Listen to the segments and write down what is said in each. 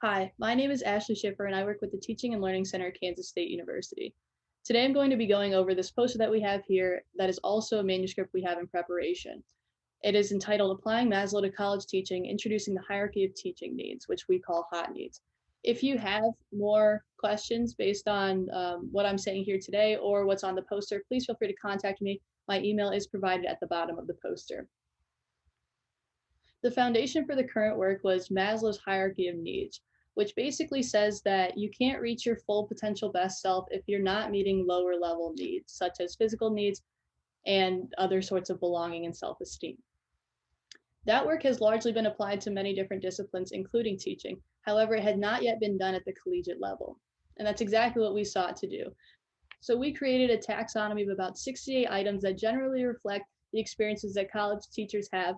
Hi, my name is Ashley Schiffer and I work with the Teaching and Learning Center at Kansas State University. Today I'm going to be going over this poster that we have here that is also a manuscript we have in preparation. It is entitled Applying Maslow to College Teaching, Introducing the Hierarchy of Teaching Needs, which we call HoT needs. If you have more questions based on what I'm saying here today or what's on the poster, please feel free to contact me. My email is provided at the bottom of the poster. The foundation for the current work was Maslow's hierarchy of needs, which basically says that you can't reach your full potential best self if you're not meeting lower level needs, such as physical needs and other sorts of belonging and self-esteem. That work has largely been applied to many different disciplines, including teaching. However, it had not yet been done at the collegiate level. And that's exactly what we sought to do. So we created a taxonomy of about 68 items that generally reflect the experiences that college teachers have.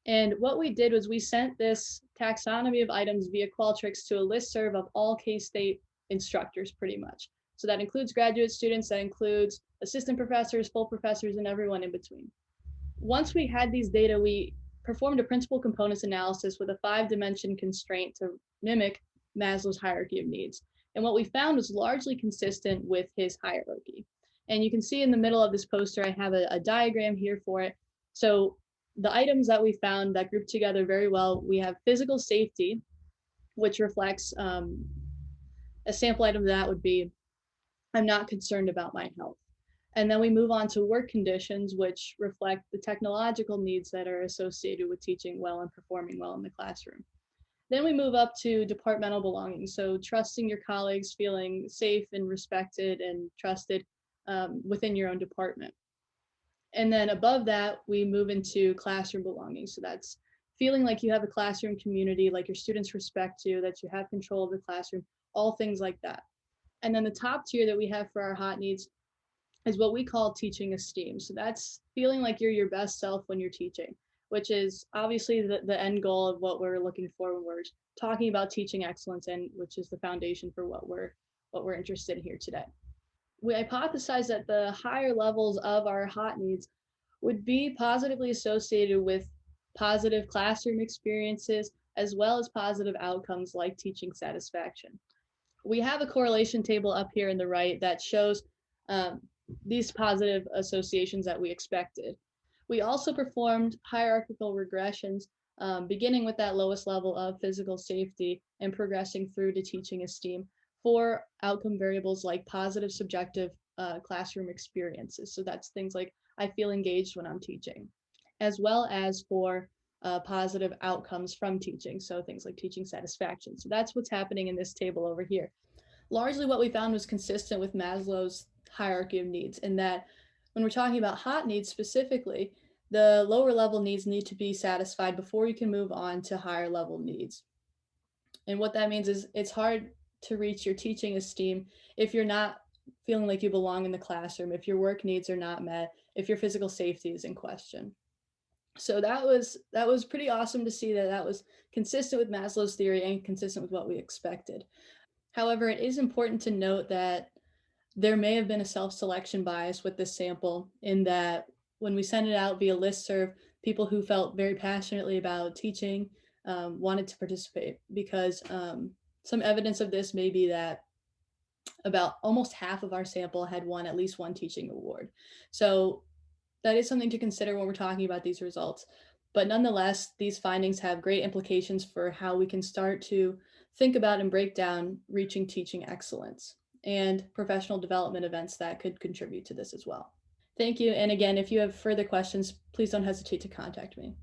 And what we did was we sent this taxonomy of items via Qualtrics to a listserv of all K-State instructors, pretty much. So that includes graduate students, that includes assistant professors, full professors, and everyone in between. Once we had these data, we performed a principal components analysis with a 5-dimension constraint to mimic Maslow's hierarchy of needs. And what we found was largely consistent with his hierarchy. And you can see in the middle of this poster, I have a diagram here for it. So the items that we found that group together very well, we have physical safety, which reflects a sample item that would be, I'm not concerned about my health. And then we move on to work conditions, which reflect the technological needs that are associated with teaching well and performing well in the classroom. Then we move up to departmental belonging. So trusting your colleagues, feeling safe and respected and trusted within your own department. And then above that, we move into classroom belonging. So that's feeling like you have a classroom community, like your students respect you, that you have control of the classroom, all things like that. And then the top tier that we have for our HoT needs is what we call teaching esteem. So that's feeling like you're your best self when you're teaching, which is obviously the end goal of what we're looking for when we're talking about teaching excellence, and which is the foundation for what we're interested in here today. We hypothesized that the higher levels of our HoT needs would be positively associated with positive classroom experiences, as well as positive outcomes like teaching satisfaction. We have a correlation table up here in the right that shows these positive associations that we expected. We also performed hierarchical regressions, beginning with that lowest level of physical safety and progressing through to teaching esteem for outcome variables like positive subjective classroom experiences. So that's things like I feel engaged when I'm teaching, as well as for positive outcomes from teaching. So things like teaching satisfaction. So that's what's happening in this table over here. Largely what we found was consistent with Maslow's hierarchy of needs, in that when we're talking about HoT needs specifically, the lower level needs need to be satisfied before you can move on to higher level needs. And what that means is it's hard to reach your teaching esteem if you're not feeling like you belong in the classroom, if your work needs are not met, if your physical safety is in question. So that was pretty awesome to see that was consistent with Maslow's theory and consistent with what we expected. However, it is important to note that there may have been a self-selection bias with this sample, in that when we sent it out via listserv, people who felt very passionately about teaching wanted to participate, because some evidence of this may be that about almost half of our sample had won at least one teaching award. So that is something to consider when we're talking about these results. But nonetheless, these findings have great implications for how we can start to think about and break down reaching teaching excellence and professional development events that could contribute to this as well. Thank you. And again, if you have further questions, please don't hesitate to contact me.